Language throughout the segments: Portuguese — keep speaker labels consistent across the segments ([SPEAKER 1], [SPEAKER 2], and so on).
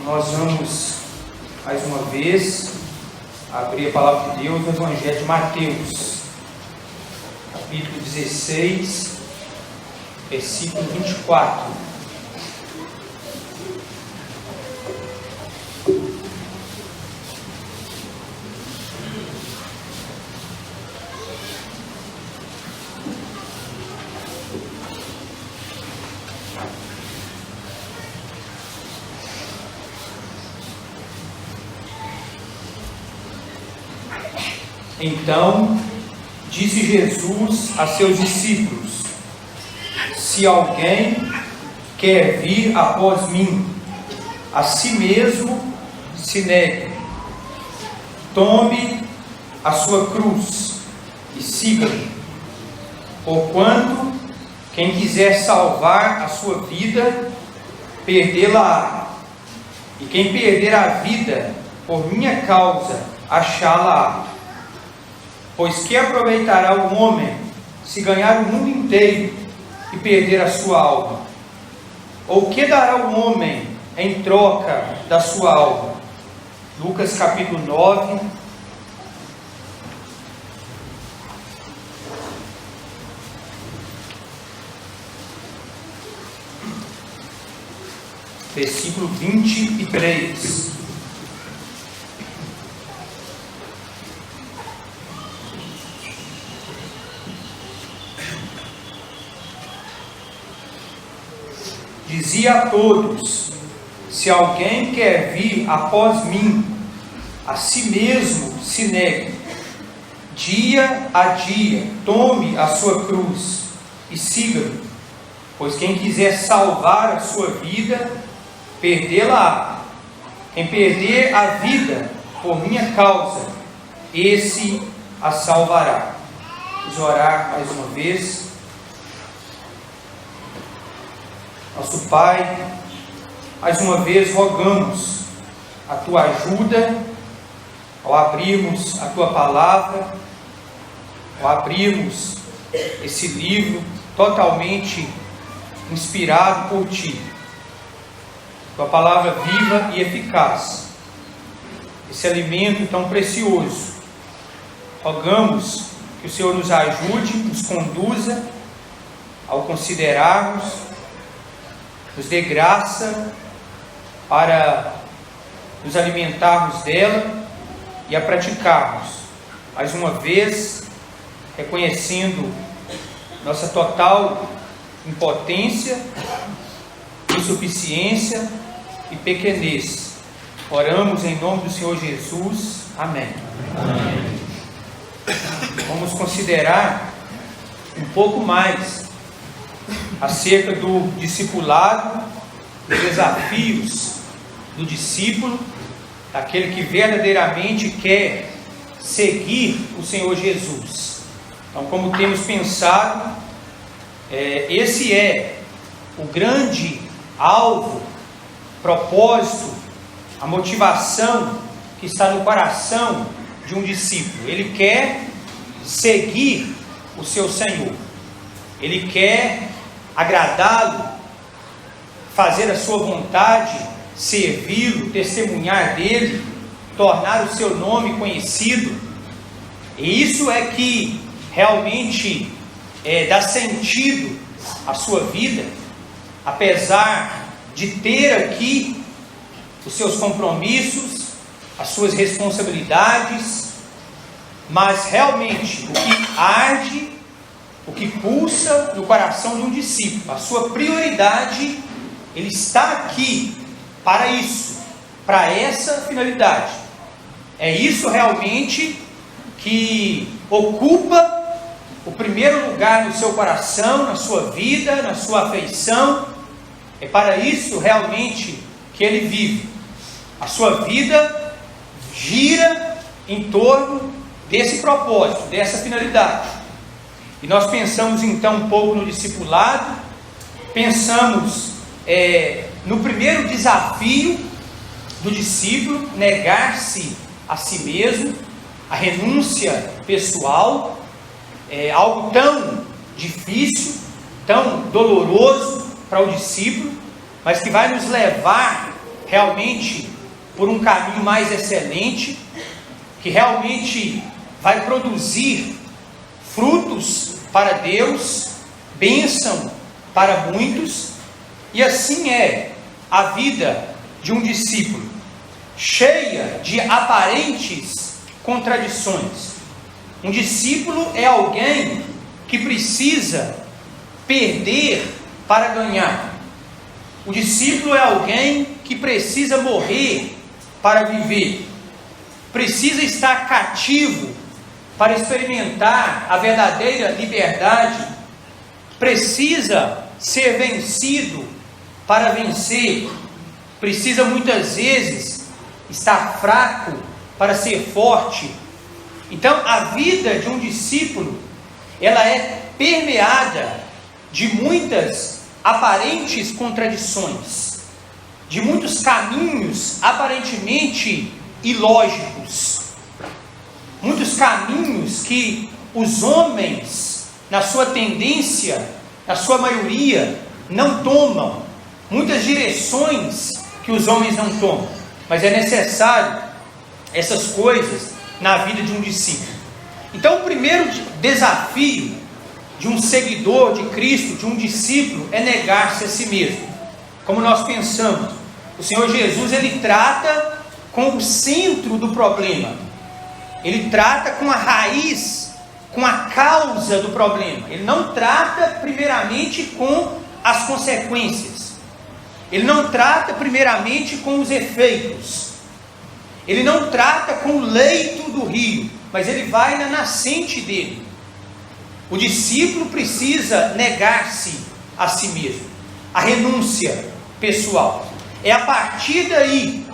[SPEAKER 1] Nós vamos, mais uma vez, abrir a palavra de Deus no Evangelho de Mateus, capítulo 16, versículo 24. Então, disse Jesus a seus discípulos: se alguém quer vir após mim, a si mesmo se negue, tome a sua cruz e siga-me. Porquanto, quem quiser salvar a sua vida, perdê-la-á, e quem perder a vida por minha causa, achá-la-á. Pois que aproveitará o homem se ganhar o mundo inteiro e perder a sua alma? Ou que dará o homem em troca da sua alma? Lucas capítulo 9, versículo 23. Dizia a todos: se alguém quer vir após mim, a si mesmo se negue, dia a dia tome a sua cruz e siga-me. Pois quem quiser salvar a sua vida, perdê-la-á. Quem perder a vida por minha causa, esse a salvará. Vamos orar mais uma vez. Nosso Pai, mais uma vez rogamos a Tua ajuda ao abrirmos a Tua palavra, ao abrirmos esse livro totalmente inspirado por Ti. Tua palavra viva e eficaz, esse alimento tão precioso. Rogamos que o Senhor nos ajude, nos conduza ao considerarmos, nos dê graça para nos alimentarmos dela e a praticarmos, mais uma vez, reconhecendo nossa total impotência, insuficiência e pequenez. Oramos em nome do Senhor Jesus. Amém. Amém. Vamos considerar um pouco mais acerca do discipulado, dos desafios do discípulo, daquele que verdadeiramente quer seguir o Senhor Jesus. Então, como temos pensado, esse é o grande alvo, propósito, a motivação que está no coração de um discípulo. Ele quer seguir o seu Senhor, ele quer agradá-lo, fazer a sua vontade, servi-lo, testemunhar dele, tornar o seu nome conhecido. E isso é que realmente dá sentido à sua vida, apesar de ter aqui os seus compromissos, as suas responsabilidades, mas realmente o que arde, o que pulsa no coração de um discípulo, a sua prioridade, ele está aqui para isso, para essa finalidade. É isso realmente que ocupa o primeiro lugar no seu coração, na sua vida, na sua afeição. É para isso realmente que ele vive. A sua vida gira em torno desse propósito, dessa finalidade. E nós pensamos então um pouco no discipulado, pensamos no primeiro desafio do discípulo, negar-se a si mesmo, a renúncia pessoal, algo tão difícil, tão doloroso para o discípulo, mas que vai nos levar realmente por um caminho mais excelente, que realmente vai produzir frutos para Deus, bênção para muitos, e assim é a vida de um discípulo, cheia de aparentes contradições. Um discípulo é alguém que precisa perder para ganhar. O discípulo é alguém que precisa morrer para viver. Precisa estar cativo para experimentar a verdadeira liberdade. Precisa ser vencido para vencer. Precisa muitas vezes estar fraco para ser forte. Então, a vida de um discípulo, ela é permeada de muitas aparentes contradições, de muitos caminhos aparentemente ilógicos, muitos caminhos que os homens, na sua tendência, na sua maioria, não tomam, muitas direções que os homens não tomam, mas é necessário essas coisas na vida de um discípulo. Então, o primeiro desafio de um seguidor de Cristo, de um discípulo, é negar-se a si mesmo. Como nós pensamos, o Senhor Jesus, ele trata com o centro do problema, ele trata com a raiz, com a causa do problema. Ele não trata primeiramente com as consequências, ele não trata primeiramente com os efeitos, ele não trata com o leito do rio, mas ele vai na nascente dele. O discípulo precisa negar-se a si mesmo, a renúncia pessoal. É a partir daí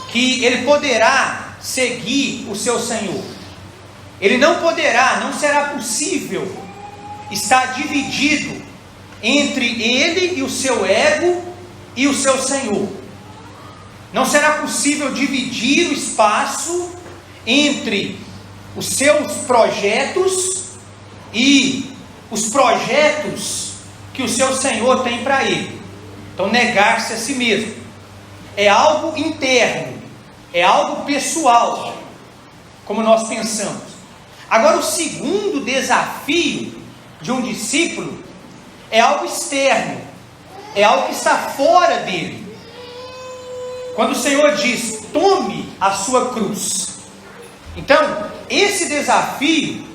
[SPEAKER 1] que ele poderá seguir o seu Senhor. Ele não poderá, não será possível estar dividido entre ele e o seu ego e o seu Senhor. Não será possível dividir o espaço entre os seus projetos e os projetos que o seu Senhor tem para ele. Então, negar-se a si mesmo é algo interno, é algo pessoal, como nós pensamos. Agora, o segundo desafio de um discípulo é algo externo, é algo que está fora dele. Quando o Senhor diz, tome a sua cruz. Então, esse desafio,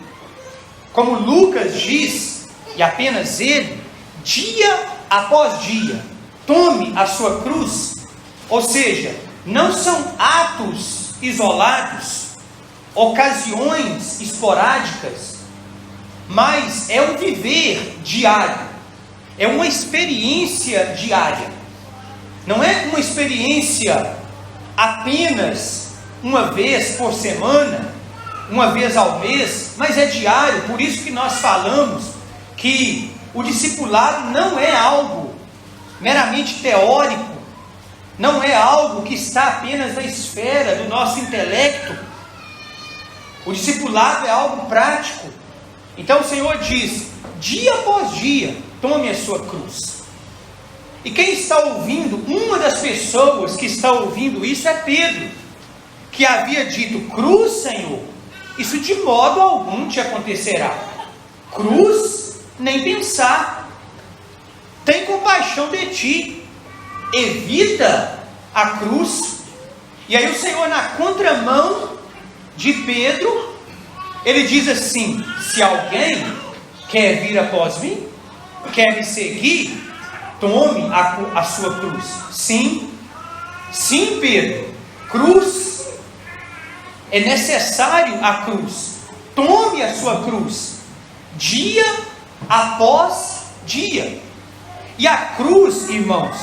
[SPEAKER 1] como Lucas diz, e apenas ele, dia após dia, tome a sua cruz. Ou seja, não são atos isolados, ocasiões esporádicas, mas é um viver diário, é uma experiência diária. Não é uma experiência apenas uma vez por semana, uma vez ao mês, mas é diário. Por isso que nós falamos que o discipulado não é algo meramente teórico, não é algo que está apenas na esfera do nosso intelecto. O discipulado é algo prático. Então o Senhor diz, dia após dia, tome a sua cruz. E quem está ouvindo, uma das pessoas que está ouvindo isso é Pedro, que havia dito, cruz, Senhor, isso de modo algum te acontecerá. Cruz, nem pensar. Tem compaixão de ti. Evita a cruz. E aí o Senhor, na contramão de Pedro, ele diz assim, se alguém quer vir após mim, quer me seguir, tome a sua cruz. Sim, sim, Pedro, cruz, é necessário a cruz. Tome a sua cruz, dia após dia. E a cruz, irmãos,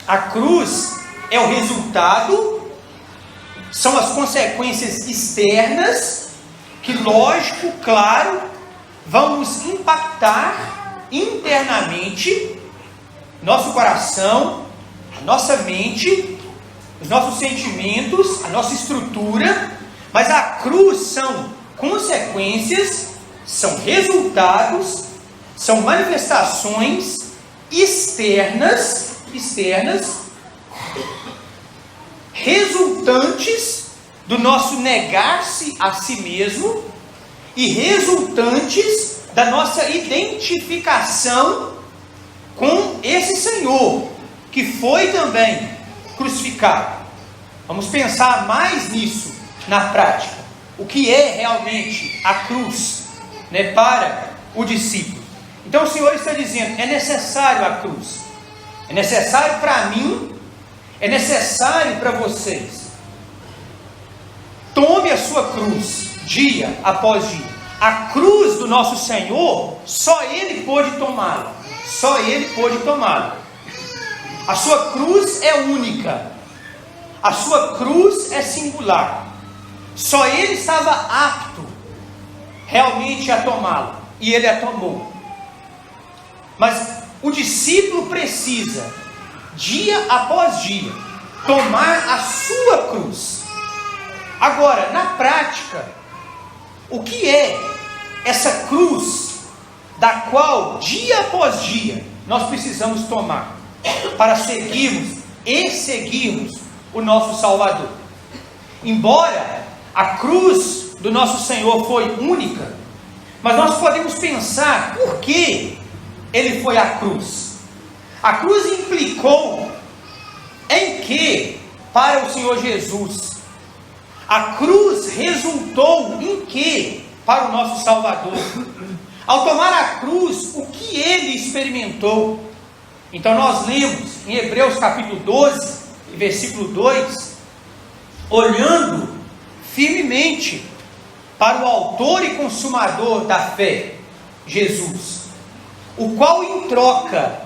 [SPEAKER 1] a cruz é o resultado, são as consequências externas, que lógico, claro, vão nos impactar internamente, nosso coração, a nossa mente, os nossos sentimentos, a nossa estrutura, mas a cruz são consequências, são resultados, são manifestações externas resultantes do nosso negar-se a si mesmo e resultantes da nossa identificação com esse Senhor, que foi também crucificado. Vamos pensar mais nisso na prática. O que é realmente a cruz, né, para o discípulo. Então o Senhor está dizendo, é necessário a cruz. É necessário para mim, é necessário para vocês. Tome a sua cruz, dia após dia. A cruz do nosso Senhor, só Ele pôde tomá-la. Só Ele pôde tomá-la. A sua cruz é única. A sua cruz é singular. Só Ele estava apto realmente a tomá-la. E Ele a tomou. Mas o discípulo precisa, dia após dia, tomar a sua cruz. Agora, na prática, o que é essa cruz da qual, dia após dia, nós precisamos tomar para seguirmos o nosso Salvador? Embora a cruz do nosso Senhor foi única, mas nós podemos pensar por que Ele foi à cruz. A cruz implicou em que, para o Senhor Jesus, a cruz resultou em que, para o nosso Salvador? Ao tomar a cruz, o que Ele experimentou? Então nós lemos em Hebreus capítulo 12, versículo 2, olhando firmemente para o autor e consumador da fé, Jesus, o qual em troca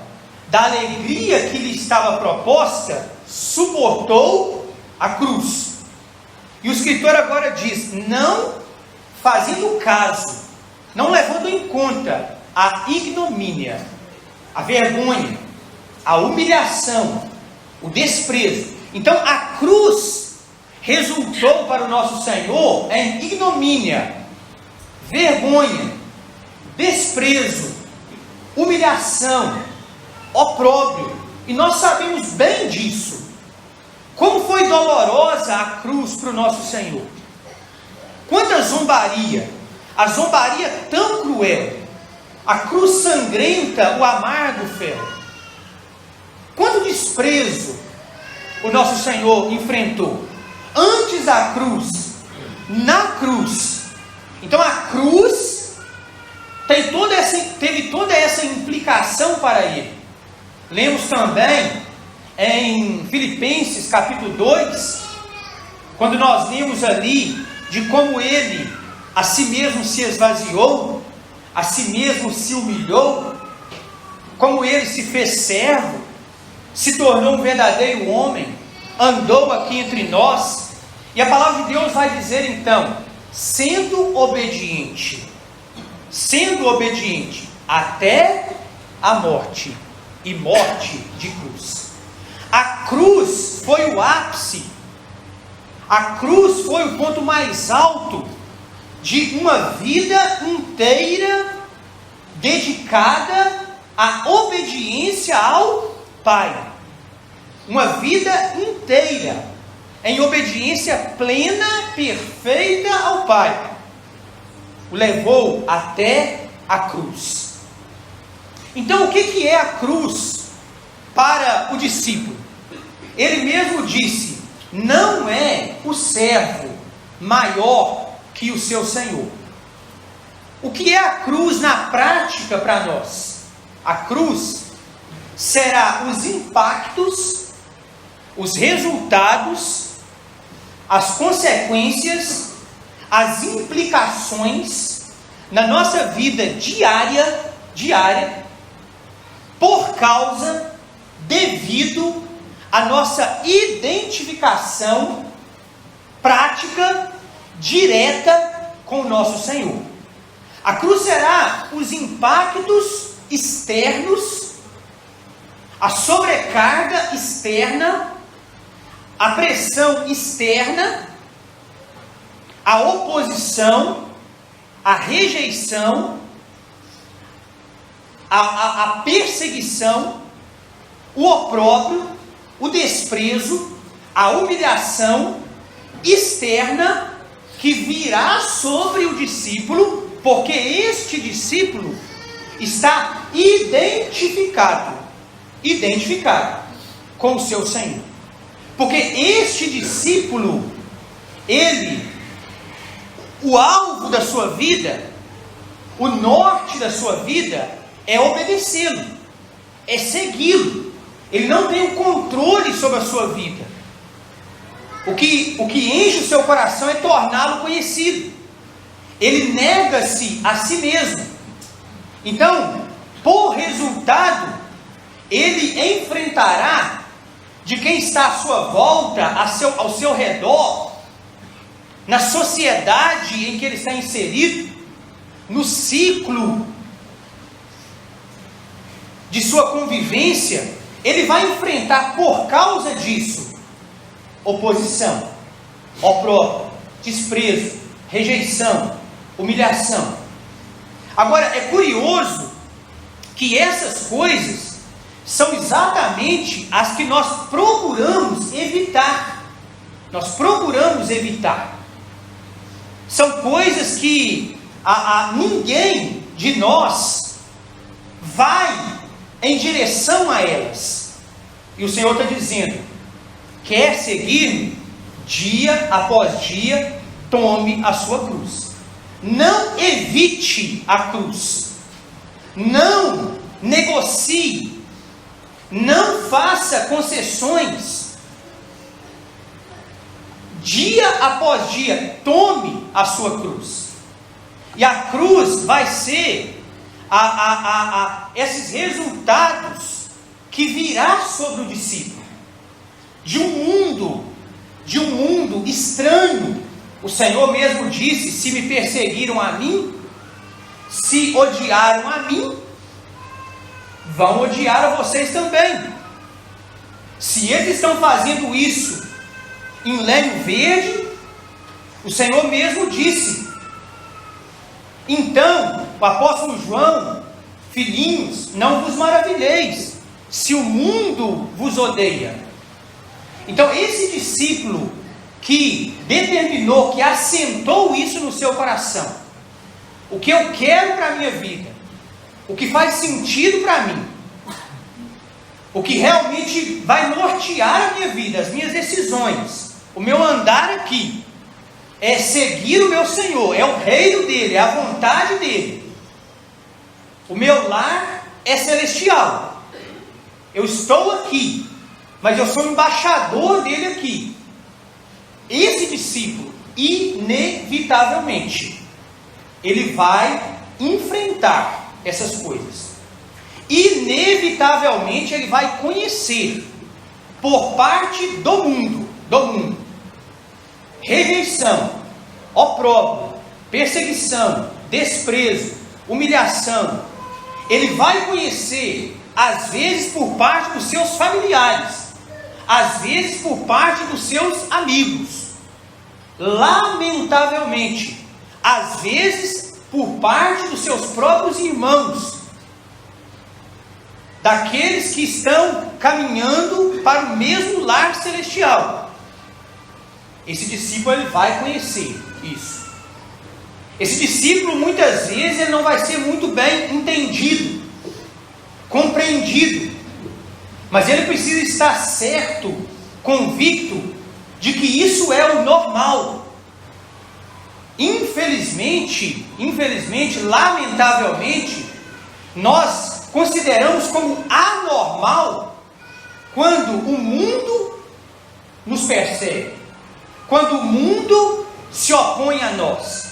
[SPEAKER 1] da alegria que lhe estava proposta, suportou a cruz. E o escritor agora diz, não fazendo caso, não levando em conta a ignomínia, a vergonha, a humilhação, o desprezo. Então a cruz resultou para o nosso Senhor em ignomínia, vergonha, desprezo, humilhação, opróbrio. E nós sabemos bem disso. Como foi dolorosa a cruz para o nosso Senhor. Quanta zombaria, a zombaria tão cruel, a cruz sangrenta, o amargo fel. Quanto desprezo o nosso Senhor enfrentou antes da cruz, na cruz. Então a cruz teve toda essa implicação para Ele. Lemos também em Filipenses capítulo 2, quando nós lemos ali de como Ele a si mesmo se esvaziou, a si mesmo se humilhou, como Ele se fez servo, se tornou um verdadeiro homem, andou aqui entre nós. E a palavra de Deus vai dizer então, sendo obediente até a morte, e morte de cruz. A cruz foi o ápice, a cruz foi o ponto mais alto de uma vida inteira dedicada à obediência ao Pai. Uma vida inteira em obediência plena, perfeita ao Pai. O levou até a cruz. Então o que é a cruz para o discípulo? Ele mesmo disse, não é o servo maior que o seu Senhor. O que é a cruz na prática para nós? A cruz será os impactos, os resultados, as consequências, as implicações na nossa vida diária, por causa, devido à nossa identificação prática, direta com o nosso Senhor. A cruz será os impactos externos, a sobrecarga externa, a pressão externa, a oposição, a rejeição, a perseguição, o opróbrio, o desprezo, a humilhação externa que virá sobre o discípulo, porque este discípulo está identificado com o seu Senhor. Porque este discípulo, o alvo da sua vida, o norte da sua vida é obedecê-lo, é segui-lo. Ele não tem o controle sobre a sua vida. O que enche o seu coração é torná-lo conhecido. Ele nega-se a si mesmo. Então, por resultado, ele enfrentará de quem está à sua volta, ao seu redor, na sociedade em que ele está inserido, no ciclo de sua convivência, ele vai enfrentar por causa disso oposição, opróbrio, desprezo, rejeição, humilhação. Agora, é curioso que essas coisas são exatamente as que nós procuramos evitar. Nós procuramos evitar. São coisas que ninguém de nós vai em direção a elas. E o Senhor está dizendo: quer seguir-me? Dia após dia, tome a sua cruz. Não evite a cruz. Não negocie. Não faça concessões. Dia após dia, tome a sua cruz. E a cruz vai ser esses resultados que virá sobre o discípulo. De um mundo estranho. O Senhor mesmo disse: se me perseguiram a mim, se odiaram a mim, vão odiar a vocês também. Se eles estão fazendo isso em lenho verde, o Senhor mesmo disse. Então, o apóstolo João: filhinhos, não vos maravilheis, se o mundo vos odeia. Então, esse discípulo que determinou, que assentou isso no seu coração, o que eu quero para a minha vida, o que faz sentido para mim, o que realmente vai nortear a minha vida, as minhas decisões, o meu andar aqui, é seguir o meu Senhor, é o reino dele, é a vontade dele. O meu lar é celestial. Eu estou aqui, mas eu sou embaixador dele aqui. Esse discípulo, inevitavelmente, ele vai enfrentar essas coisas. Inevitavelmente ele vai conhecer, por parte do mundo, rejeição, opróbrio, perseguição, desprezo, humilhação. Ele vai conhecer, às vezes por parte dos seus familiares, às vezes por parte dos seus amigos, lamentavelmente, às vezes por parte dos seus próprios irmãos, daqueles que estão caminhando para o mesmo lar celestial. Esse discípulo, ele vai conhecer isso. Esse discípulo, muitas vezes, ele não vai ser muito bem entendido, compreendido, mas ele precisa estar certo, convicto, de que isso é o normal. Infelizmente, lamentavelmente, nós consideramos como anormal quando o mundo nos persegue, quando o mundo se opõe a nós,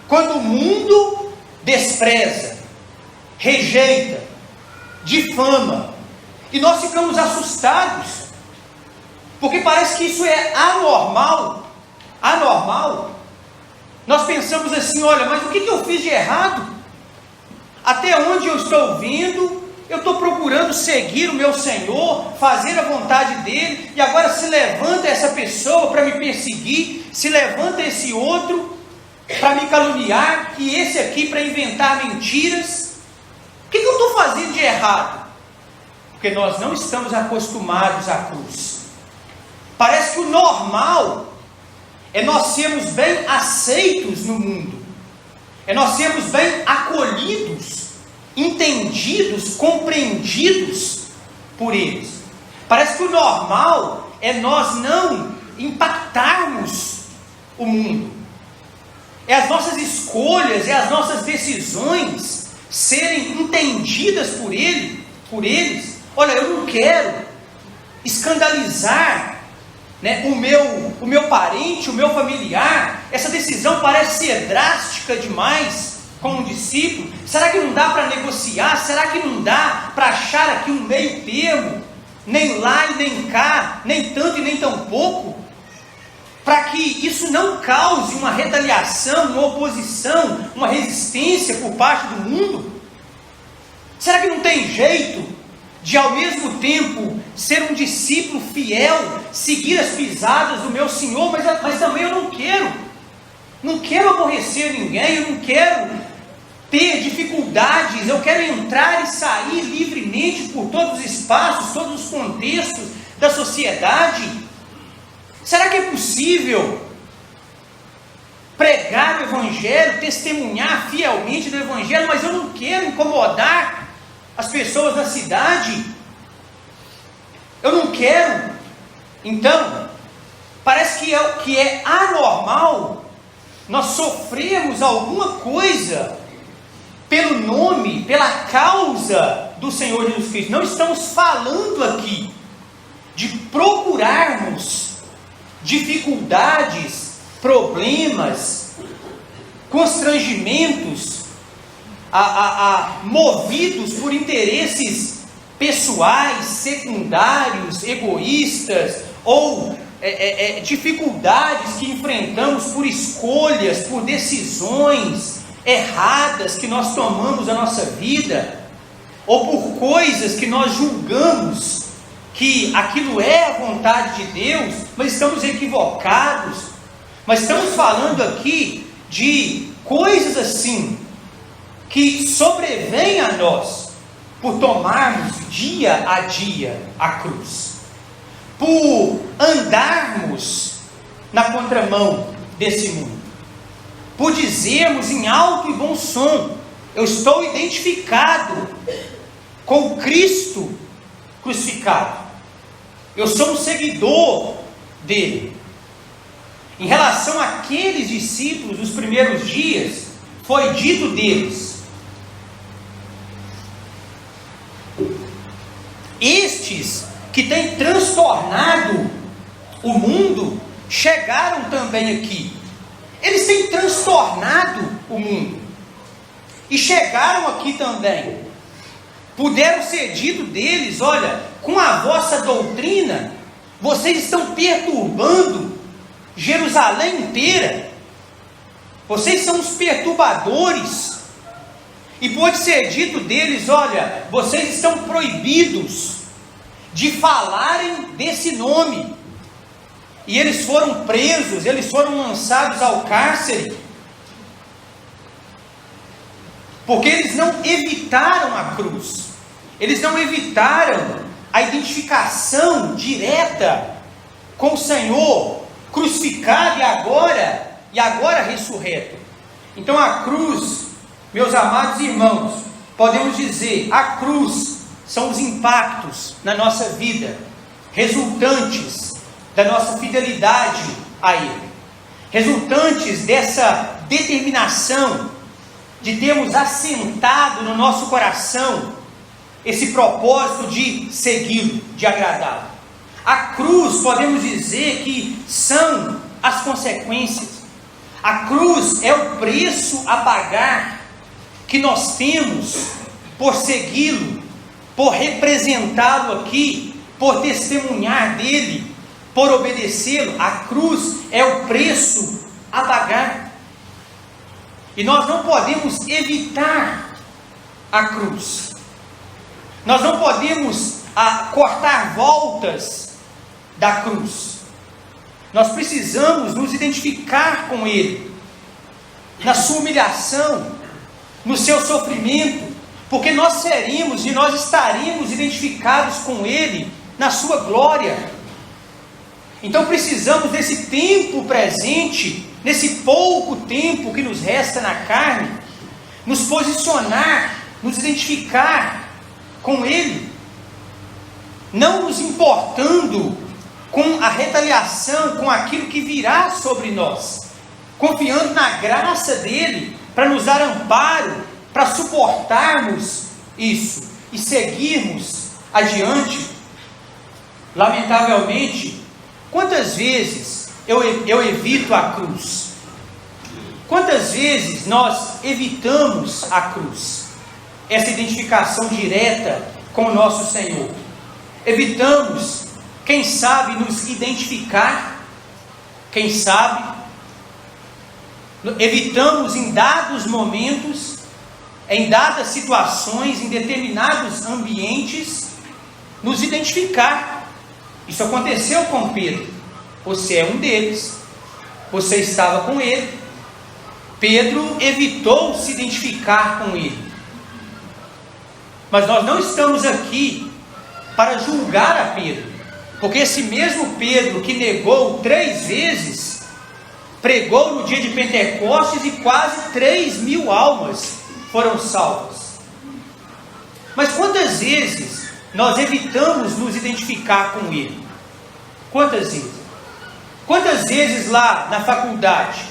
[SPEAKER 1] quando o mundo despreza, rejeita, difama, e nós ficamos assustados, porque parece que isso é anormal. Nós pensamos assim: olha, mas o que eu fiz de errado? Até onde eu estou vindo, eu estou procurando seguir o meu Senhor, fazer a vontade dele, e agora se levanta essa pessoa para me perseguir, se levanta esse outro para me caluniar, e esse aqui para inventar mentiras. O que eu estou fazendo de errado? Porque nós não estamos acostumados à cruz. Parece que o normal é nós sermos bem aceitos no mundo, é nós sermos bem acolhidos, entendidos, compreendidos por eles. Parece que o normal é nós não impactarmos o mundo, é as nossas escolhas, é as nossas decisões serem entendidas por eles. Olha, eu não quero escandalizar, né, o meu parente, o meu familiar. Essa decisão parece ser drástica demais com um discípulo. Será que não dá para negociar? Será que não dá para achar aqui um meio termo? Nem lá e nem cá, nem tanto e nem tão pouco, para que isso não cause uma retaliação, uma oposição, uma resistência por parte do mundo? Será que não tem jeito de, ao mesmo tempo, ser um discípulo fiel, seguir as pisadas do meu Senhor, mas também eu não quero aborrecer ninguém, eu não quero ter dificuldades, eu quero entrar e sair livremente por todos os espaços, todos os contextos da sociedade? Será que é possível pregar o Evangelho, testemunhar fielmente do Evangelho, mas eu não quero incomodar as pessoas da cidade? Eu não quero. Então, parece que é anormal nós sofrermos alguma coisa pelo nome, pela causa do Senhor Jesus Cristo. Não estamos falando aqui de procurarmos dificuldades, problemas, constrangimentos, movidos por interesses pessoais, secundários, egoístas, ou dificuldades que enfrentamos por escolhas, por decisões erradas que nós tomamos na nossa vida, ou por coisas que nós julgamos que aquilo é a vontade de Deus, mas estamos equivocados. Mas estamos falando aqui de coisas assim que sobrevêm a nós por tomarmos dia a dia a cruz, por andarmos na contramão desse mundo, por dizermos em alto e bom som: eu estou identificado com o Cristo crucificado, eu sou um seguidor dele. Em relação àqueles discípulos dos primeiros dias, foi dito deles: estes que têm transtornado o mundo chegaram também aqui. Eles têm transtornado o mundo e chegaram aqui também. Puderam ser dito deles: olha, com a vossa doutrina, vocês estão perturbando Jerusalém inteira. Vocês são os perturbadores. E pode ser dito deles: olha, vocês estão proibidos de falarem desse nome. E eles foram presos, eles foram lançados ao cárcere, porque eles não evitaram a cruz, eles não evitaram a identificação direta com o Senhor crucificado e agora ressurreto. Então a cruz, meus amados irmãos, podemos dizer, a cruz são os impactos na nossa vida, resultantes da nossa fidelidade a Ele, resultantes dessa determinação de termos assentado no nosso coração esse propósito de segui-lo, de agradá-lo. A cruz, podemos dizer que são as consequências. A cruz é o preço a pagar que nós temos por segui-lo, por representá-lo aqui, por testemunhar dele, por obedecê-lo. A cruz é o preço a pagar. E nós não podemos evitar a cruz. Nós não podemos cortar voltas da cruz. Nós precisamos nos identificar com Ele, na sua humilhação, no seu sofrimento, porque nós seremos e nós estaremos identificados com Ele na sua glória. Então precisamos desse tempo presente, nesse pouco tempo que nos resta na carne, nos posicionar, nos identificar com Ele, não nos importando com a retaliação, com aquilo que virá sobre nós, confiando na graça dEle para nos dar amparo, para suportarmos isso e seguirmos adiante. Lamentavelmente, quantas vezes eu evito a cruz? Quantas vezes nós evitamos a cruz? Essa identificação direta com o nosso Senhor. Evitamos, quem sabe, nos identificar, quem sabe, evitamos em dados momentos, em dadas situações, em determinados ambientes, nos identificar. Isso aconteceu com Pedro. Você é um deles. Você estava com ele. Pedro evitou se identificar com ele. Mas nós não estamos aqui para julgar a Pedro, porque esse mesmo Pedro que negou 3 vezes, pregou no dia de Pentecostes e quase 3.000 almas foram salvas. Mas quantas vezes nós evitamos nos identificar com ele? Quantas vezes? Quantas vezes lá na faculdade,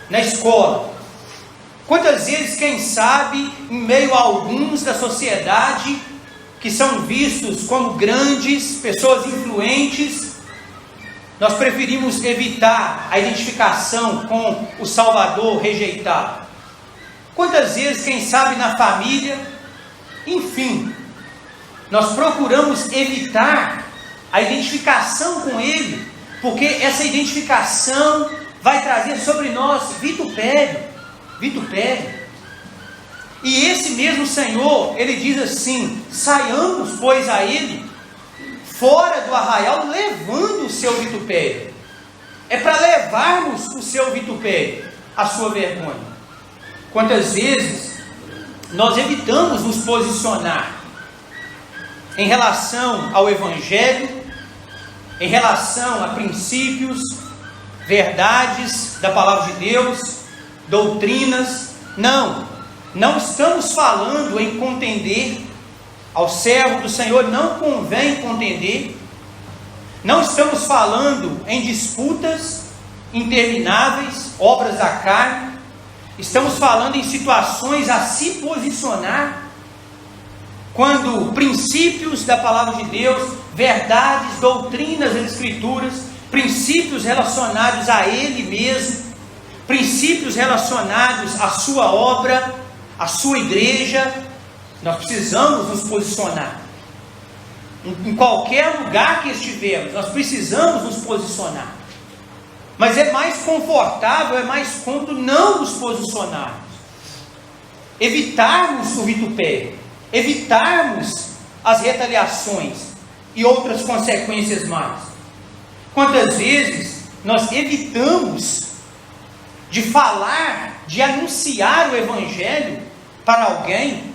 [SPEAKER 1] na escola? Quantas vezes, quem sabe, em meio a alguns da sociedade que são vistos como grandes, pessoas influentes, nós preferimos evitar a identificação com o Salvador rejeitado? Quantas vezes, quem sabe, na família? Enfim, nós procuramos evitar a identificação com Ele, porque essa identificação vai trazer sobre nós vitupério. E esse mesmo Senhor, Ele diz assim: saiamos, pois, a Ele, fora do arraial, levando o seu vitupério. É para levarmos o seu vitupério, a sua vergonha. Quantas vezes nós evitamos nos posicionar em relação ao Evangelho, em relação a princípios, verdades da Palavra de Deus, doutrinas? Não estamos falando em contender. Ao servo do Senhor não convém contender. Não estamos falando em disputas intermináveis, obras da carne. Estamos falando em situações a se posicionar, quando princípios da Palavra de Deus, verdades, doutrinas das Escrituras, princípios relacionados a Ele mesmo, princípios relacionados à sua obra, à sua igreja, nós precisamos nos posicionar. Em qualquer lugar que estivermos, nós precisamos nos posicionar. Mas é mais confortável, é mais cômodo não nos posicionarmos. Evitarmos o vitupério, evitarmos as retaliações e outras consequências mais. Quantas vezes nós evitamos de falar, de anunciar o Evangelho para alguém,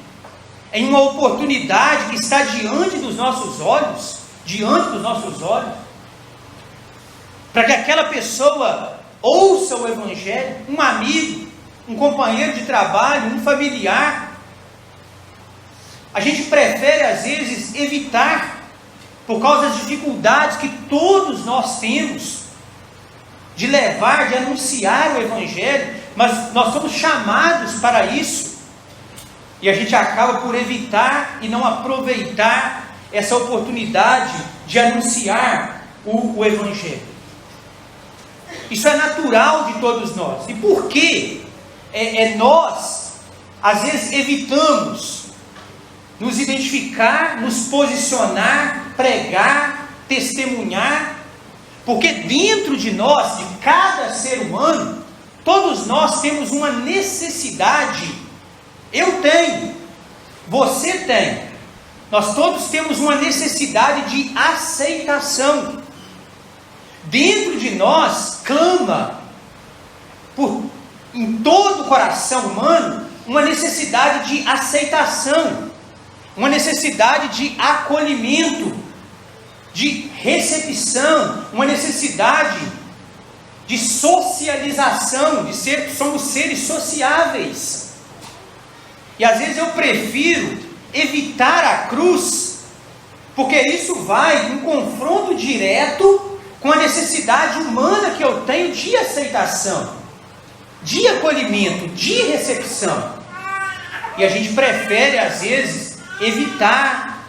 [SPEAKER 1] em uma oportunidade que está diante dos nossos olhos, para que aquela pessoa ouça o Evangelho, um amigo, um companheiro de trabalho, um familiar. A gente prefere às vezes evitar, por causa das dificuldades que todos nós temos, de levar, de anunciar o Evangelho, mas nós somos chamados para isso, e a gente acaba por evitar e não aproveitar essa oportunidade de anunciar o Evangelho. Isso é natural de todos nós. E por que nós, às vezes, evitamos nos identificar, nos posicionar, pregar, testemunhar? Porque dentro de nós, de cada ser humano, todos nós temos uma necessidade. Eu tenho, você tem, nós todos temos uma necessidade de aceitação. Dentro de nós clama, em todo o coração humano, uma necessidade de aceitação, uma necessidade de acolhimento, de recepção, uma necessidade de socialização, somos seres sociáveis. E às vezes eu prefiro evitar a cruz, porque isso vai em confronto direto com a necessidade humana que eu tenho de aceitação, de acolhimento, de recepção. E a gente prefere às vezes evitar,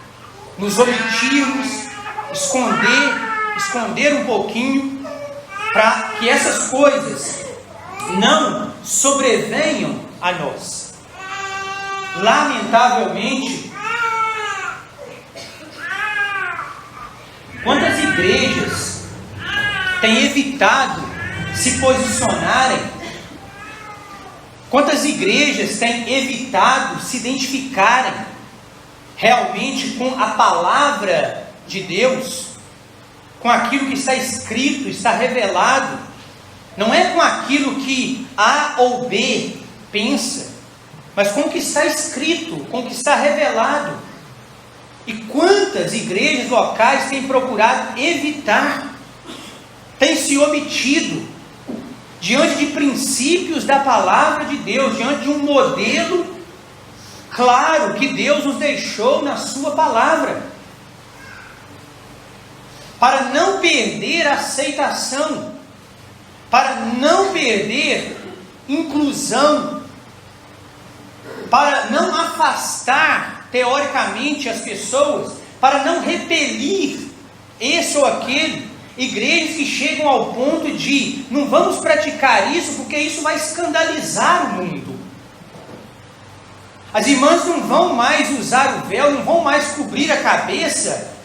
[SPEAKER 1] nos omitirmos, esconder um pouquinho, para que essas coisas não sobrevenham a nós. Lamentavelmente, quantas igrejas têm evitado se posicionarem, quantas igrejas têm evitado se identificarem realmente com a palavra de Deus, com aquilo que está escrito, está revelado, não é com aquilo que A ou B pensa, mas com o que está escrito, com o que está revelado. E quantas igrejas locais têm procurado evitar, têm se omitido, diante de princípios da palavra de Deus, diante de um modelo claro que Deus nos deixou na sua palavra, para não perder a aceitação, para não perder inclusão, para não afastar teoricamente as pessoas, para não repelir esse ou aquele. Igrejas que chegam ao ponto de não vamos praticar isso porque isso vai escandalizar o mundo. As irmãs não vão mais usar o véu, não vão mais cobrir a cabeça.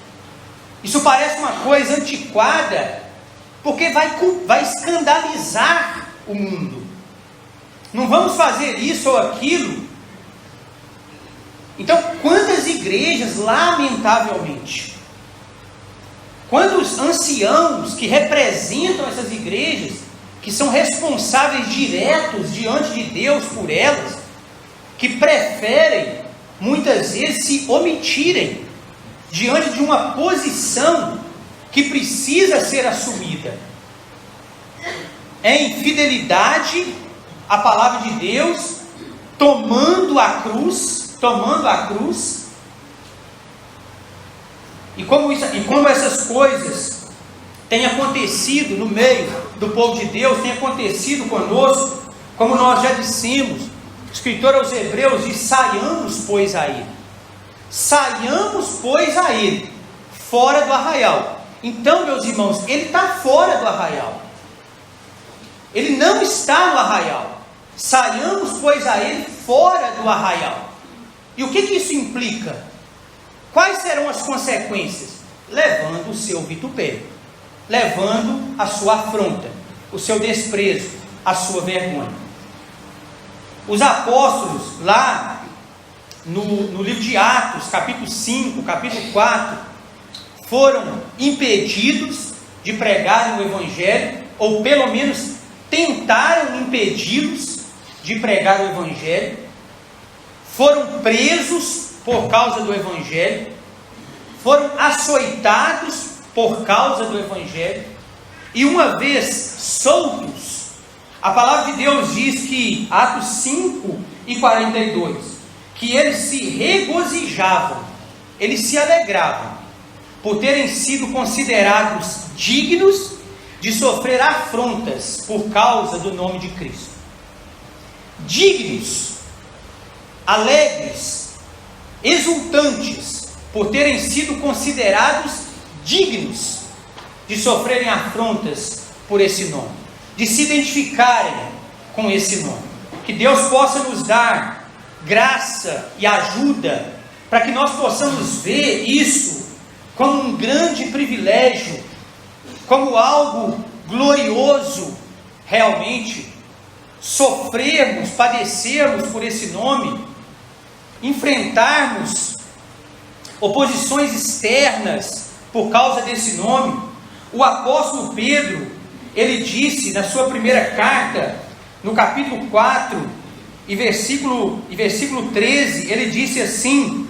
[SPEAKER 1] Isso parece uma coisa antiquada, porque vai escandalizar o mundo. Não vamos fazer isso ou aquilo. Então, quantas igrejas, lamentavelmente, quantos anciãos que representam essas igrejas, que são responsáveis diretos diante de Deus por elas, que preferem, muitas vezes, se omitirem diante de uma posição que precisa ser assumida. Em fidelidade à palavra de Deus, tomando a cruz, e como essas coisas têm acontecido no meio do povo de Deus, têm acontecido conosco, como nós já dissemos, o escritor aos Hebreus diz: saiamos, pois, a ele. Saiamos, pois, a ele, fora do arraial. Então, meus irmãos, ele está fora do arraial. Ele não está no arraial. Saiamos, pois, a ele fora do arraial. E o que isso implica? Quais serão as consequências? Levando o seu vitupério, levando a sua afronta, o seu desprezo, a sua vergonha. Os apóstolos, lá no livro de Atos, capítulo 5, capítulo 4, foram impedidos de pregarem o Evangelho, ou pelo menos tentaram impedi-los de pregar o Evangelho, foram presos por causa do Evangelho, foram açoitados por causa do Evangelho, e uma vez soltos, a palavra de Deus diz que, Atos 5 e 42, que eles se regozijavam, eles se alegravam, por terem sido considerados dignos de sofrer afrontas por causa do nome de Cristo. Dignos, alegres, exultantes, por terem sido considerados dignos de sofrerem afrontas por esse nome, de se identificarem com esse nome. Que Deus possa nos dar graça e ajuda para que nós possamos ver isso como um grande privilégio, como algo glorioso, realmente, sofrermos, padecermos por esse nome, enfrentarmos oposições externas por causa desse nome. O apóstolo Pedro, ele disse na sua primeira carta, no capítulo 4 e versículo 13, ele disse assim: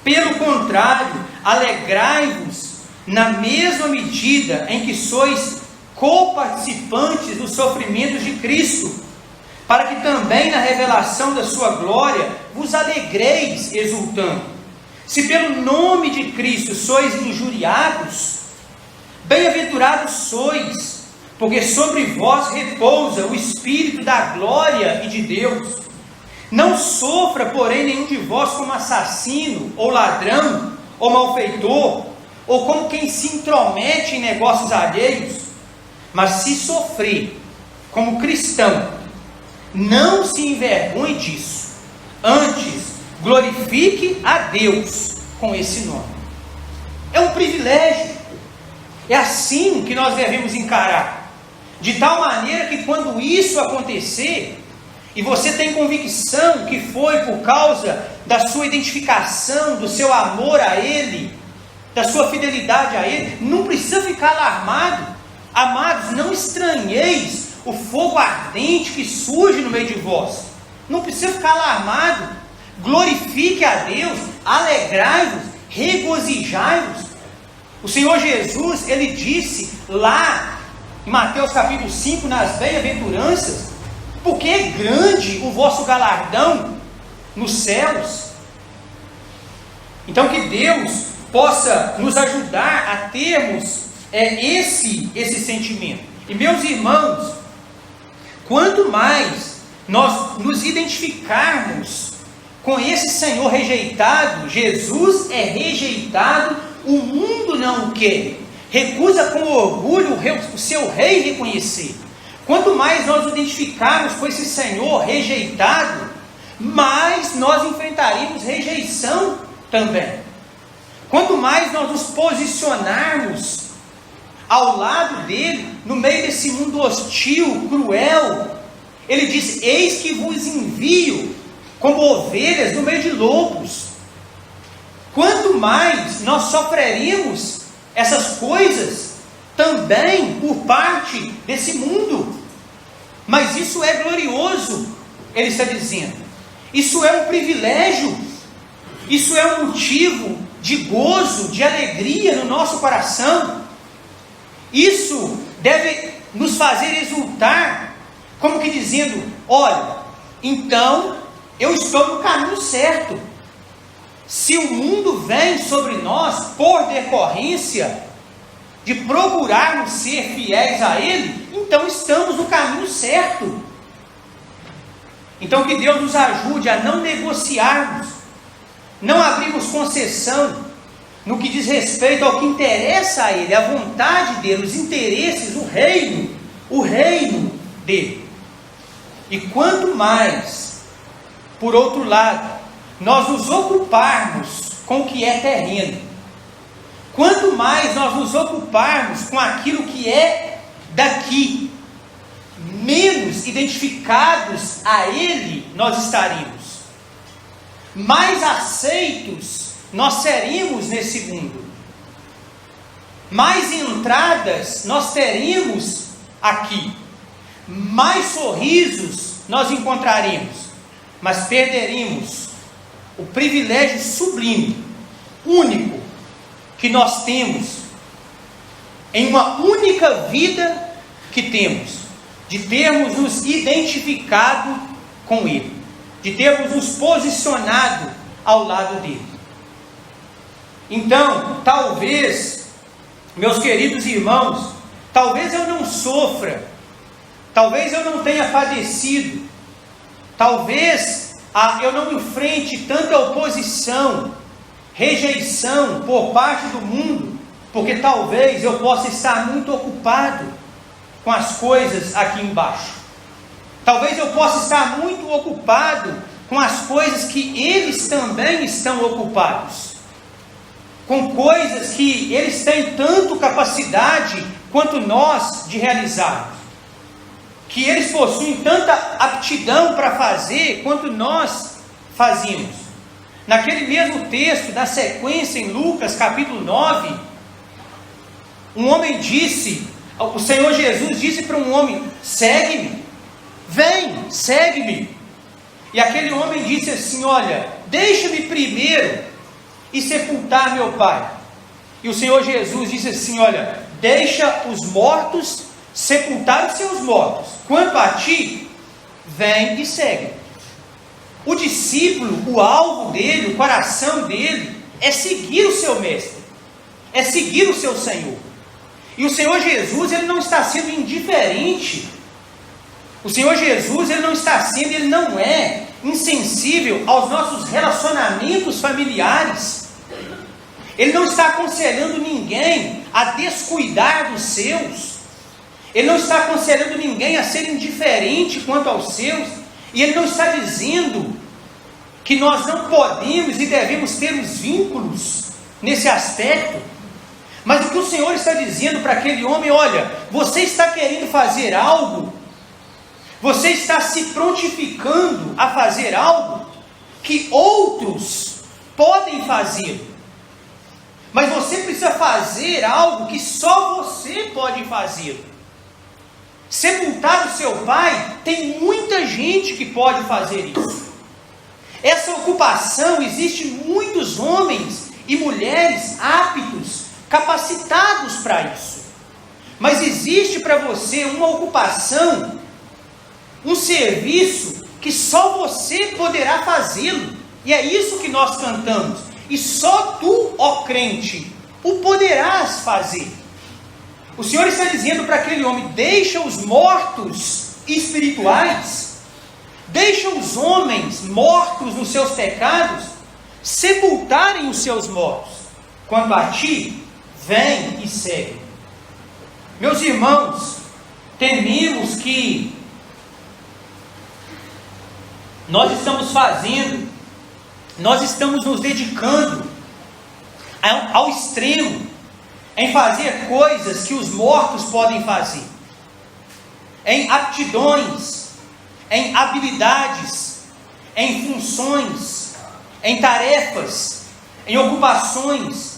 [SPEAKER 1] pelo contrário, alegrai-vos na mesma medida em que sois co-participantes dos sofrimentos de Cristo, para que também na revelação da sua glória vos alegreis exultando. Se pelo nome de Cristo sois injuriados, bem-aventurados sois, porque sobre vós repousa o Espírito da glória e de Deus. Não sofra, porém, nenhum de vós como assassino, ou ladrão, ou malfeitor, ou como quem se intromete em negócios alheios, mas se sofrer como cristão, não se envergonhe disso, antes glorifique a Deus com esse nome. É um privilégio, é assim que nós devemos encarar, de tal maneira que quando isso acontecer, e você tem convicção que foi por causa da sua identificação, do seu amor a Ele, da sua fidelidade a Ele, não precisa ficar alarmado. Amados, não estranheis o fogo ardente que surge no meio de vós. Não precisa ficar alarmado. Glorifique a Deus, alegrai-vos, regozijai-vos. O Senhor Jesus, Ele disse lá em Mateus capítulo 5, nas bem-aventuranças, porque é grande o vosso galardão nos céus. Então que Deus possa nos ajudar a termos esse sentimento. E meus irmãos, quanto mais nós nos identificarmos com esse Senhor rejeitado, Jesus é rejeitado, o mundo não o quer, recusa com orgulho o seu rei reconhecer. Quanto mais nós nos identificarmos com esse Senhor rejeitado, mais nós enfrentaremos rejeição também. Quanto mais nós nos posicionarmos ao lado dele, no meio desse mundo hostil, cruel, ele diz: eis que vos envio como ovelhas no meio de lobos. Quanto mais nós sofreremos essas coisas também por parte desse mundo, mas isso é glorioso, ele está dizendo. Isso é um privilégio, isso é um motivo de gozo, de alegria no nosso coração. Isso deve nos fazer exultar, como que dizendo: olha, então eu estou no caminho certo. Se o mundo vem sobre nós por decorrência de procurarmos ser fiéis a Ele, então estamos no caminho certo. Então que Deus nos ajude a não negociarmos, não abrirmos concessão no que diz respeito ao que interessa a Ele, a vontade dele, os interesses, o reino dele. E quanto mais, por outro lado, nós nos ocuparmos com o que é terreno, quanto mais nós nos ocuparmos com aquilo que é daqui, menos identificados a Ele nós estaremos, mais aceitos nós seremos nesse mundo, mais entradas nós teremos aqui, mais sorrisos nós encontraremos, mas perderemos o privilégio sublime, único, que nós temos em uma única vida que temos, de termos nos identificado com Ele, de termos nos posicionado ao lado dele. Então, talvez, meus queridos irmãos, talvez eu não sofra, talvez eu não tenha padecido, talvez eu não enfrente tanta oposição, rejeição por parte do mundo, porque talvez eu possa estar muito ocupado com as coisas aqui embaixo. Talvez eu possa estar muito ocupado com as coisas que eles também estão ocupados, com coisas que eles têm tanto capacidade quanto nós de realizarmos, que eles possuem tanta aptidão para fazer quanto nós fazemos. Naquele mesmo texto, na sequência em Lucas capítulo 9, um homem disse, o Senhor Jesus disse para um homem: segue-me, vem, segue-me. E aquele homem disse assim: olha, deixa-me primeiro e sepultar meu pai. E o Senhor Jesus disse assim: olha, deixa os mortos sepultar os seus mortos, quanto a ti, vem e segue. O discípulo, o alvo dele, o coração dele, é seguir o seu mestre, é seguir o seu Senhor. E o Senhor Jesus, ele não está sendo indiferente. O Senhor Jesus, ele não é insensível aos nossos relacionamentos familiares. Ele não está aconselhando ninguém a descuidar dos seus. Ele não está aconselhando ninguém a ser indiferente quanto aos seus. E ele não está dizendo que nós não podemos e devemos ter os vínculos nesse aspecto. Mas o que o Senhor está dizendo para aquele homem: olha, você está querendo fazer algo, você está se prontificando a fazer algo que outros podem fazer, mas você precisa fazer algo que só você pode fazer. Sepultar o seu pai, tem muita gente que pode fazer isso. Essa ocupação, existe muitos homens e mulheres aptos, capacitados para isso. Mas existe para você uma ocupação, um serviço que só você poderá fazê-lo. E é isso que nós cantamos. E só tu, ó crente, o poderás fazer. O Senhor está dizendo para aquele homem: deixa os mortos espirituais, deixa os homens mortos nos seus pecados sepultarem os seus mortos. Quanto a ti, vem e segue. Meus irmãos, tememos que nós estamos nos dedicando ao extremo em fazer coisas que os mortos podem fazer, em aptidões, em habilidades, em funções, em tarefas, em ocupações,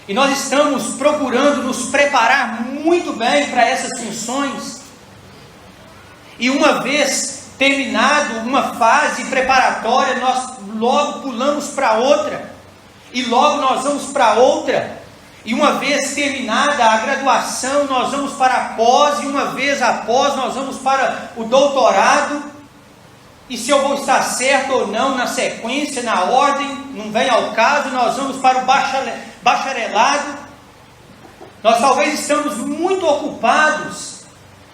[SPEAKER 1] e nós estamos procurando nos preparar muito bem para essas funções, e uma vez terminado uma fase preparatória, nós logo pulamos para outra, e logo nós vamos para outra, e uma vez terminada a graduação, nós vamos para a pós, e uma vez após, nós vamos para o doutorado. E se eu vou estar certo ou não na sequência, na ordem, não vem ao caso, nós vamos para o bacharelado. Nós talvez estamos muito ocupados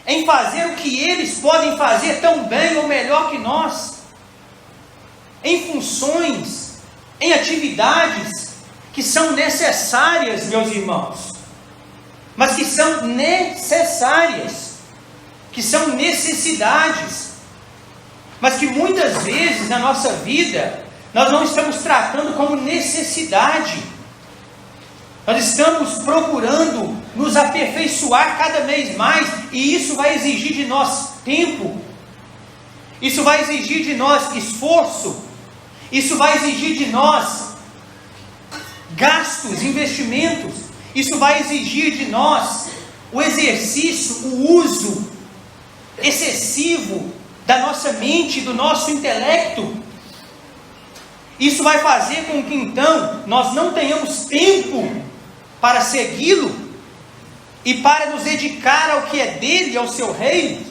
[SPEAKER 1] em fazer o que eles podem fazer tão bem ou melhor que nós, em funções, em atividades que são necessárias, meus irmãos, mas que são necessárias, que são necessidades, mas que muitas vezes na nossa vida nós não estamos tratando como necessidade. Nós estamos procurando nos aperfeiçoar cada vez mais, e isso vai exigir de nós tempo, isso vai exigir de nós esforço, isso vai exigir de nós gastos, investimentos, isso vai exigir de nós o exercício, o uso excessivo da nossa mente, do nosso intelecto. Isso vai fazer com que então nós não tenhamos tempo para segui-lo e para nos dedicar ao que é dele, ao seu reino.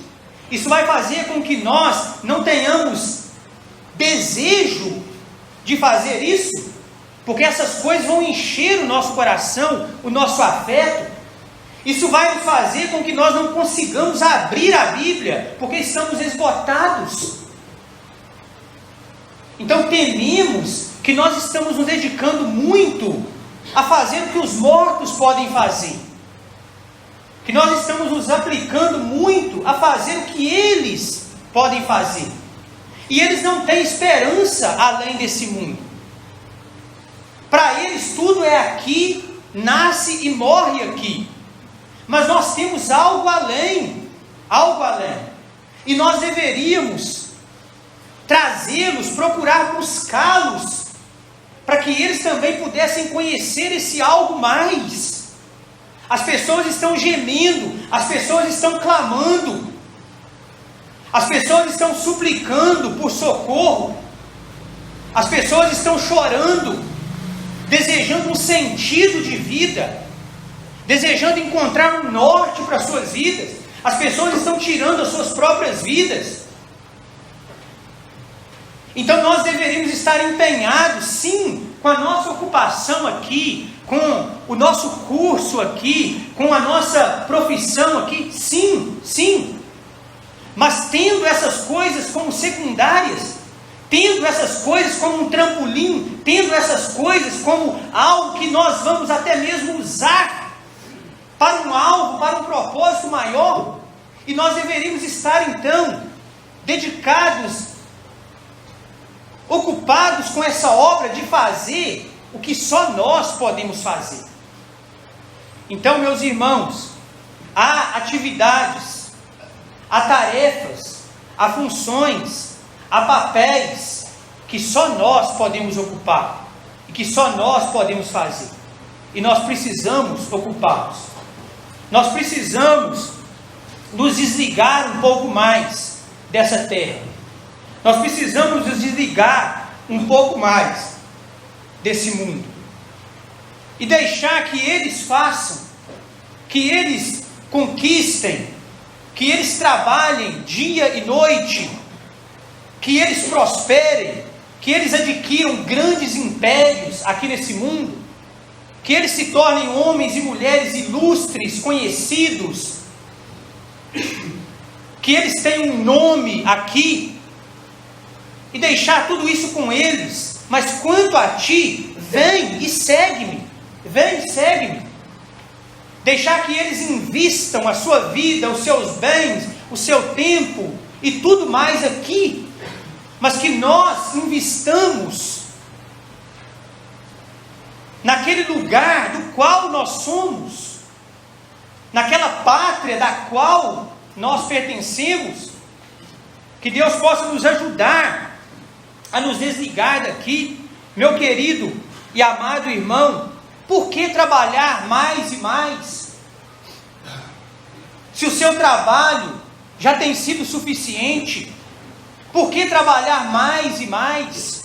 [SPEAKER 1] Isso vai fazer com que nós não tenhamos desejo de fazer isso, porque essas coisas vão encher o nosso coração, o nosso afeto. Isso vai fazer com que nós não consigamos abrir a Bíblia, porque estamos esgotados. Então tememos que nós estamos nos dedicando muito a fazer o que os mortos podem fazer, que nós estamos nos aplicando muito a fazer o que eles podem fazer, e eles não têm esperança além desse mundo. Para eles tudo é aqui, nasce e morre aqui. Mas nós temos algo além, e nós deveríamos trazê-los, procurar buscá-los, para que eles também pudessem conhecer esse algo mais. As pessoas estão gemendo, as pessoas estão clamando, as pessoas estão suplicando por socorro, as pessoas estão chorando, desejando um sentido de vida, desejando encontrar um norte para as suas vidas. As pessoas estão tirando as suas próprias vidas. Então nós deveríamos estar empenhados, sim, com a nossa ocupação aqui, com o nosso curso aqui, com a nossa profissão aqui, sim, sim. Mas tendo essas coisas como secundárias, tendo essas coisas como um trampolim, tendo essas coisas como algo que nós vamos até mesmo usar para um alvo, para um propósito maior. E nós deveríamos estar então dedicados, ocupados com essa obra de fazer o que só nós podemos fazer. Então, meus irmãos, há atividades, há tarefas, há funções, há papéis que só nós podemos ocupar e que só nós podemos fazer. E nós precisamos ocupá-los. Nós precisamos nos desligar um pouco mais dessa terra. Nós precisamos nos desligar um pouco mais desse mundo e deixar que eles façam, que eles conquistem, que eles trabalhem dia e noite, que eles prosperem, que eles adquiram grandes impérios aqui nesse mundo, que eles se tornem homens e mulheres ilustres, conhecidos, que eles tenham um nome aqui, e deixar tudo isso com eles. Mas quanto a ti, vem e segue-me, vem e segue-me. Deixar que eles invistam a sua vida, os seus bens, o seu tempo e tudo mais aqui, mas que nós investamos naquele lugar do qual nós somos, naquela pátria da qual nós pertencemos. Que Deus possa nos ajudar a nos desligar daqui. Meu querido e amado irmão, por que trabalhar mais e mais? Se o seu trabalho já tem sido suficiente, por que trabalhar mais e mais?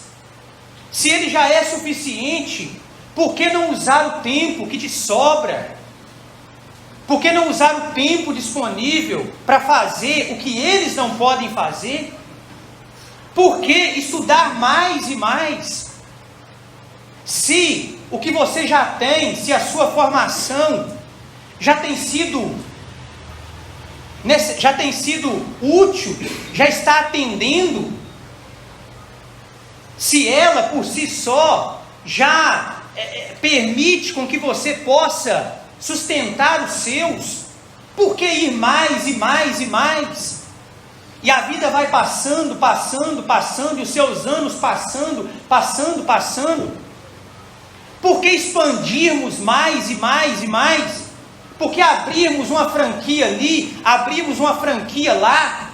[SPEAKER 1] Se ele já é suficiente, por que não usar o tempo que te sobra? Por que não usar o tempo disponível para fazer o que eles não podem fazer? Por que estudar mais e mais? Se o que você já tem, se a sua formação já tem sido útil, já está atendendo, se ela por si só já permite com que você possa sustentar os seus, por que ir mais e mais e mais? E a vida vai passando, e os seus anos passando. Por que expandirmos mais e mais e mais? Por que abrirmos uma franquia ali, abrimos uma franquia lá,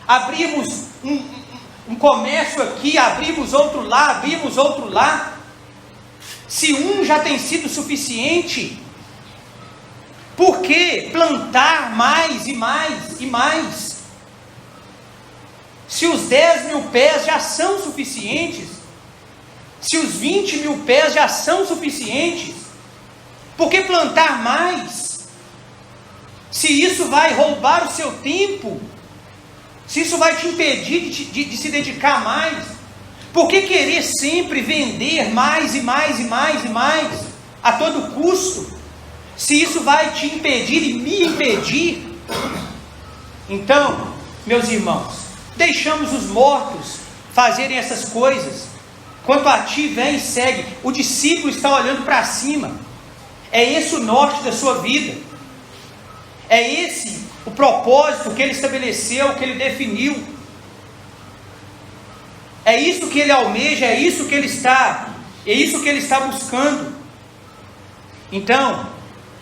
[SPEAKER 1] abrimos um comércio aqui, abrimos outro lá, Se um já tem sido suficiente, por que plantar mais e mais e mais? Se os 10 mil pés já são suficientes, se os 20 mil pés já são suficientes, por que plantar mais? Se isso vai roubar o seu tempo, se isso vai te impedir de se dedicar mais, por que querer sempre vender mais e mais e mais e mais, a todo custo, se isso vai te impedir e me impedir? Então, meus irmãos, deixamos os mortos fazerem essas coisas. Quanto a ti, vem e segue. O discípulo está olhando para cima. É esse o norte da sua vida. É esse o propósito que ele estabeleceu, que ele definiu. É isso que ele almeja, é isso que ele está buscando. Então,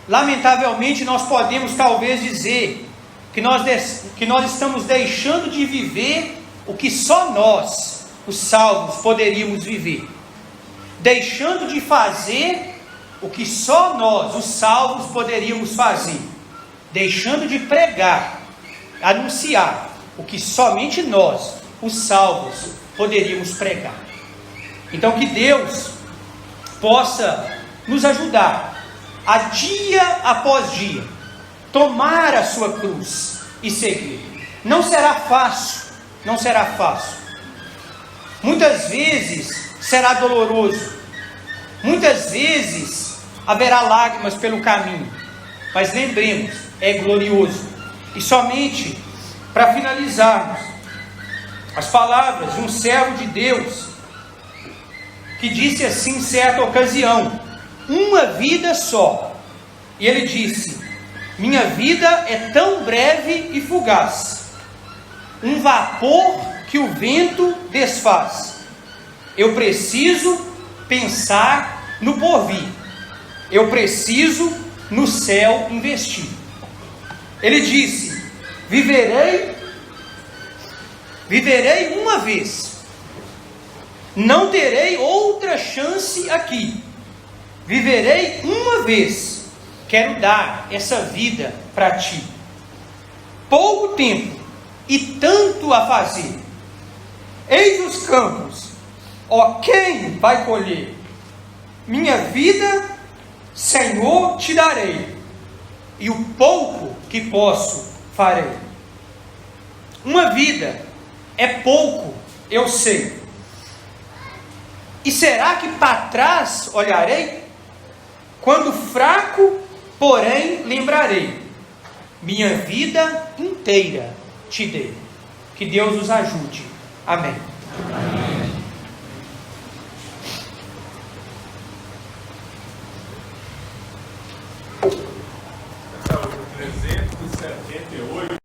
[SPEAKER 1] lamentavelmente, nós podemos talvez dizer que nós estamos deixando de viver o que só nós, os salvos, poderíamos viver. Deixando de fazer o que só nós, os salvos, poderíamos fazer. Deixando de pregar, anunciar o que somente nós, os salvos, poderíamos pregar. Então que Deus possa nos ajudar a dia após dia tomar a sua cruz e seguir. Não será fácil, não será fácil. Muitas vezes será doloroso, muitas vezes haverá lágrimas pelo caminho, mas lembremos, é glorioso. E somente para finalizarmos, as palavras de um servo de Deus, que disse assim em certa ocasião: uma vida só. E ele disse: minha vida é tão breve e fugaz, um vapor que o vento desfaz. Eu preciso pensar no porvir, eu preciso no céu investir. Ele disse: viverei uma vez, não terei outra chance aqui. Viverei uma vez, quero dar essa vida para ti. Pouco tempo e tanto a fazer. Eis os campos, ó, quem vai colher? Minha vida, Senhor, te darei, e o pouco que posso farei. Uma vida é pouco, eu sei. E será que para trás olharei? Quando fraco, porém, lembrarei. Minha vida inteira te dei. Que Deus nos ajude. Amém. Amém.
[SPEAKER 2] Salmo 378.